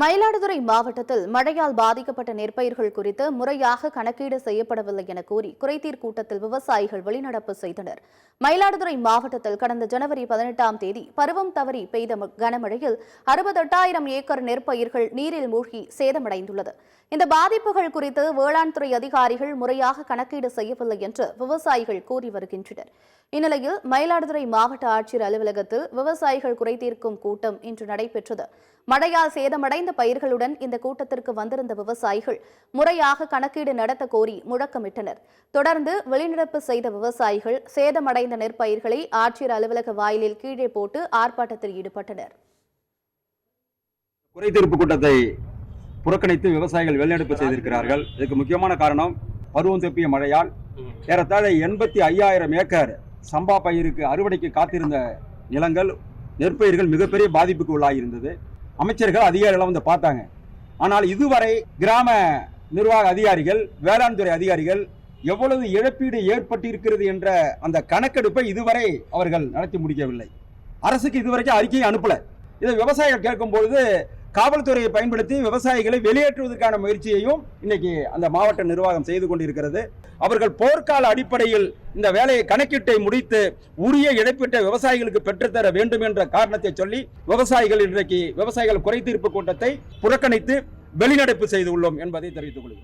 மயிலாடுதுறை மாவட்டத்தில் மழையால் பாதிக்கப்பட்ட நெற்பயிர்கள் குறித்து முறையாக கணக்கீடு செய்யப்படவில்லை என கூறி குறைதீர் கூட்டத்தில் விவசாயிகள் வெளிநடப்பு செய்தனர். மயிலாடுதுறை மாவட்டத்தில் கடந்த ஜனவரி 18ஆம் தேதி பருவம் தவறி பெய்த கனமழையில் 68,000 ஏக்கர் நெற்பயிர்கள் நீரில் மூழ்கி சேதமடைந்துள்ளது. இந்த பாதிப்புகள் குறித்து வேளாண் துறை அதிகாரிகள் முறையாக கணக்கீடு செய்யவில்லை என்று விவசாயிகள் கூறி வருகின்றனர். இந்நிலையில் மயிலாடுதுறை மாவட்ட ஆட்சியர் அலுவலகத்தில் விவசாயிகள் குறைதீர்க்கும் கூட்டம் இன்று நடைபெற்றது. மழையால் சேதமடைந்த பயிர்களுடன் இந்த கூட்டத்திற்கு வந்திருந்த விவசாயிகள் முறையாக கணக்கீடு நடத்த கோரி முழக்கமிட்டனர். தொடர்ந்து வெளிநடப்பு செய்த விவசாயிகள் சேதமடைந்த நெற்பயிர்களை ஆட்சியர் அலுவலக வாயிலில் கீழே போட்டு ஆர்ப்பாட்டத்தில் ஈடுபட்டனர். குறைதீர்ப்பு கூட்டத்தை புறக்கணித்து விவசாயிகள் வெளிநடப்பு செய்திருக்கிறார்கள். இதுக்கு முக்கியமான காரணம் பருவம் தப்பிய மழையால் ஏறத்தாழ 85,000 ஏக்கர் சம்பா பயிருக்கு அறுவடைக்கு காத்திருந்த நிலங்கள் நெற்பயிர்கள் மிகப்பெரிய பாதிப்புக்கு உள்ளாகியிருந்தது. அமைச்சர்கள் அதிகாரிகள் வந்து பார்த்தாங்க. ஆனால் இதுவரை கிராம நிர்வாக அதிகாரிகள், வேளாண் துறை அதிகாரிகள் எவ்வளவு இழப்பீடு ஏற்பட்டிருக்கிறது என்ற அந்த கணக்கெடுப்பை இதுவரை அவர்கள் நடத்தி முடிக்கவில்லை. அரசுக்கு இதுவரைக்கும் அறிக்கையை அனுப்பல. இதை விவசாயிகள் கேட்கும் பொழுது காவல்துறையை பயன்படுத்தி விவசாயிகளை வெளியேற்றுவதற்கான முயற்சியையும் இன்னைக்கு அந்த மாவட்ட நிர்வாகம் செய்து கொண்டிருக்கிறது. அவர்கள் போர்க்கால அடிப்படையில் இந்த வேலையை கணக்கீட்டை முடித்து உரிய இழப்பீட்டை விவசாயிகளுக்கு பெற்றுத்தர வேண்டும் என்ற காரணத்தை சொல்லி விவசாயிகள் இன்றைக்கு விவசாயிகள் குறைதீர்ப்பு கூட்டத்தை புறக்கணித்து வெளிநடப்பு செய்துள்ளோம் என்பதை தெரிவித்துக் கொள்கிறோம்.